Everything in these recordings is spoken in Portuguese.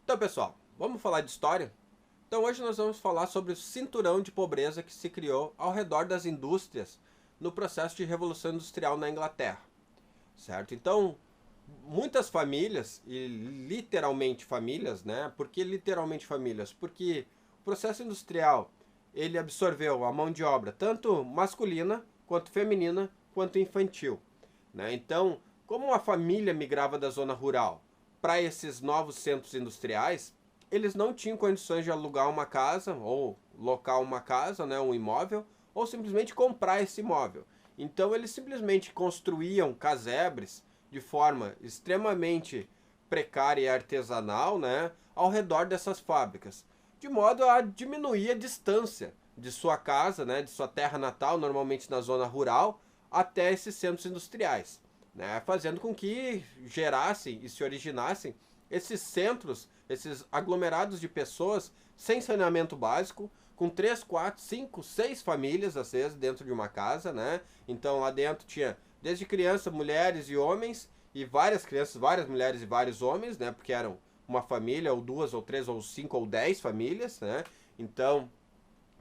Então, pessoal, vamos falar de história? Então, hoje nós vamos falar sobre o cinturão de pobreza que se criou ao redor das indústrias no processo de revolução industrial na Inglaterra, certo? Então, muitas famílias, e literalmente famílias, né? Por que literalmente famílias? Porque o processo industrial, ele absorveu a mão de obra tanto masculina, quanto feminina, quanto infantil, né? Então, como a família migrava da zona rural para esses novos centros industriais, eles não tinham condições de alugar uma casa ou locar uma casa, né, um imóvel, ou simplesmente comprar esse imóvel. Então eles simplesmente construíam casebres de forma extremamente precária e artesanal, né, ao redor dessas fábricas, de modo a diminuir a distância de sua casa, né, de sua terra natal, normalmente na zona rural, até esses centros industriais, né, fazendo com que gerassem e se originassem esses centros, esses aglomerados de pessoas sem saneamento básico, com 3, 4, 5, 6 famílias, às vezes, dentro de uma casa, né? Então lá dentro tinha desde criança, mulheres e homens, e várias crianças, várias mulheres e vários homens, né? Porque eram uma família, ou duas, ou três, ou cinco, ou 10 famílias, né? Então,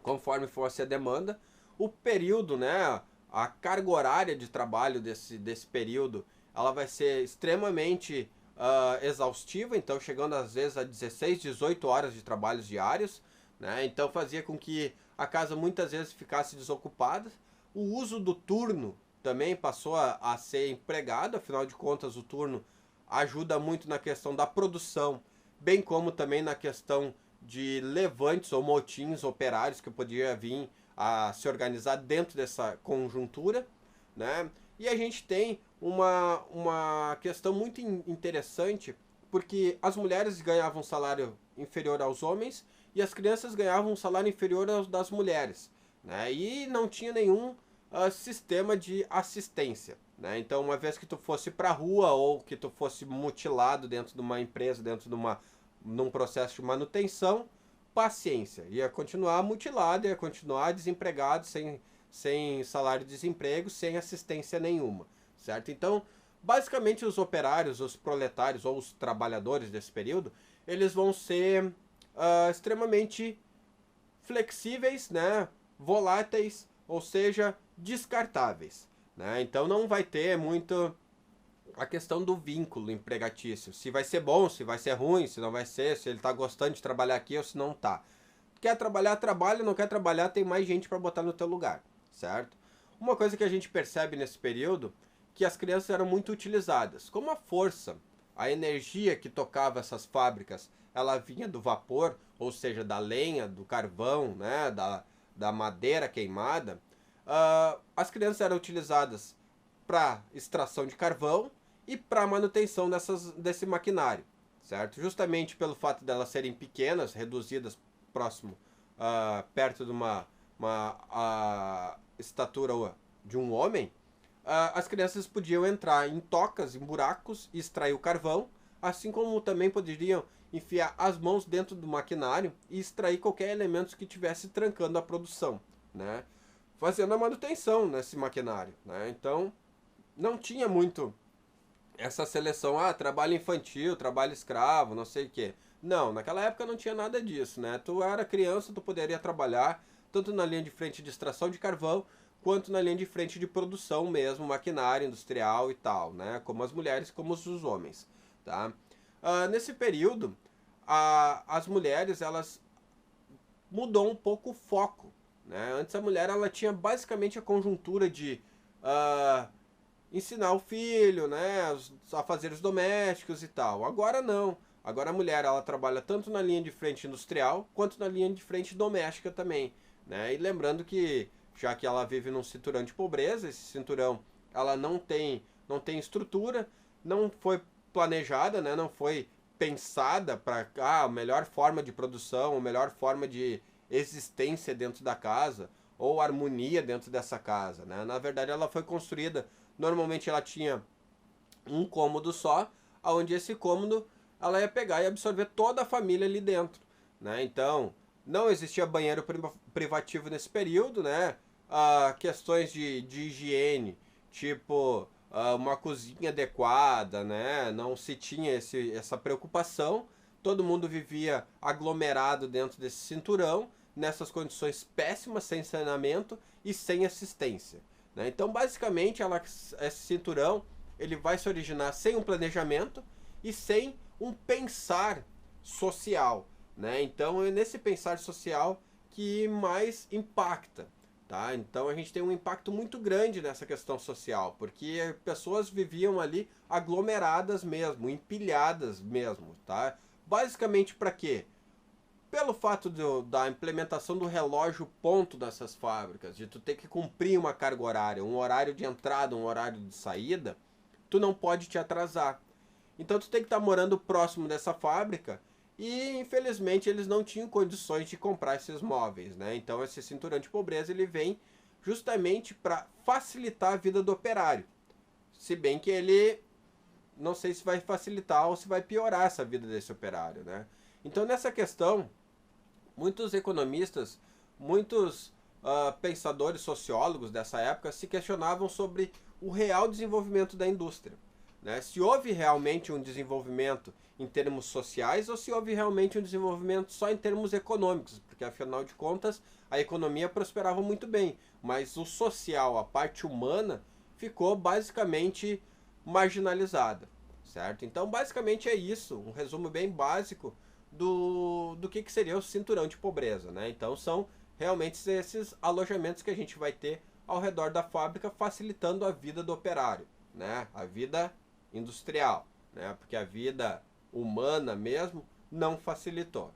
conforme fosse a demanda, o período, né? A carga horária de trabalho desse período, ela vai ser extremamente exaustiva, então chegando às vezes a 16, 18 horas de trabalhos diários, né? Então fazia com que a casa muitas vezes ficasse desocupada. O uso do turno também passou a ser empregado, afinal de contas o turno ajuda muito na questão da produção, bem como também na questão de levantes ou motins operários que podia vir a se organizar dentro dessa conjuntura, né? E a gente tem uma questão muito interessante, porque as mulheres ganhavam um salário inferior aos homens e as crianças ganhavam um salário inferior aos das mulheres, né? E não tinha nenhum sistema de assistência, né? Então, uma vez que tu fosse para a rua ou que tu fosse mutilado dentro de uma empresa, dentro de num processo de manutenção, paciência, ia continuar mutilado, ia continuar desempregado, sem salário de desemprego, sem assistência nenhuma, certo? Então, basicamente os operários, os proletários ou os trabalhadores desse período, eles vão ser extremamente flexíveis, né? Voláteis, ou seja, descartáveis, né? Então não vai ter muito a questão do vínculo empregatício, se vai ser bom, se vai ser ruim, se não vai ser, se ele está gostando de trabalhar aqui ou se não está. Quer trabalhar, trabalha, não quer trabalhar, tem mais gente para botar no teu lugar, certo? Uma coisa que a gente percebe nesse período, que as crianças eram muito utilizadas. Como a força, a energia que tocava essas fábricas, ela vinha do vapor, ou seja, da lenha, do carvão, né, da madeira queimada, as crianças eram utilizadas para extração de carvão e para manutenção desse maquinário, certo? Justamente pelo fato delas serem pequenas, reduzidas próximo, perto de uma estatura de um homem, as crianças podiam entrar em tocas, em buracos, e extrair o carvão, assim como também poderiam enfiar as mãos dentro do maquinário e extrair qualquer elemento que estivesse trancando a produção, né? Fazendo a manutenção nesse maquinário, né? Então, não tinha muito essa seleção, trabalho infantil, trabalho escravo, não sei o quê. Não, naquela época não tinha nada disso, né? Tu era criança, tu poderia trabalhar tanto na linha de frente de extração de carvão, quanto na linha de frente de produção mesmo, maquinária industrial e tal, né? Como as mulheres, como os homens, tá? Nesse período, as mulheres, elas mudou um pouco o foco, né? Antes a mulher, ela tinha basicamente a conjuntura de ensinar o filho, né, a fazer os domésticos e tal. Agora não. Agora a mulher, ela trabalha tanto na linha de frente industrial quanto na linha de frente doméstica também, né? E lembrando que já que ela vive num cinturão de pobreza, esse cinturão, ela não tem estrutura, não foi planejada, né? Não foi pensada para a melhor forma de produção, a melhor forma de existência dentro da casa ou harmonia dentro dessa casa, né? Na verdade, ela foi construída. Normalmente ela tinha um cômodo só, onde esse cômodo ela ia pegar e absorver toda a família ali dentro, né? Então, não existia banheiro privativo nesse período, né? Questões de higiene, tipo uma cozinha adequada, né? Não se tinha essa preocupação. todo mundo vivia aglomerado dentro desse cinturão, nessas condições péssimas, sem saneamento e sem assistência, né? Então, basicamente, esse cinturão ele vai se originar sem um planejamento e sem um pensar social, né? Então, é nesse pensar social que mais impacta, tá? Então, a gente tem um impacto muito grande nessa questão social, porque pessoas viviam ali aglomeradas mesmo, empilhadas mesmo, tá? Basicamente para quê? Pelo fato da implementação do relógio ponto dessas fábricas, de tu ter que cumprir uma carga horária, um horário de entrada, um horário de saída, tu não pode te atrasar. Então tu tem que estar morando próximo dessa fábrica e infelizmente eles não tinham condições de comprar esses móveis, né? Então esse cinturão de pobreza ele vem justamente para facilitar a vida do operário. Se bem que ele não sei se vai facilitar ou se vai piorar essa vida desse operário, né? Então nessa questão, muitos economistas, muitos pensadores, sociólogos dessa época se questionavam sobre o real desenvolvimento da indústria, né? Se houve realmente um desenvolvimento em termos sociais ou se houve realmente um desenvolvimento só em termos econômicos, porque afinal de contas a economia prosperava muito bem, mas o social, a parte humana, ficou basicamente marginalizada, certo? Então basicamente é isso, um resumo bem básico do que seria o cinturão de pobreza, né? Então são realmente esses alojamentos que a gente vai ter ao redor da fábrica, facilitando a vida do operário, né? A vida industrial, né? Porque a vida humana mesmo não facilitou.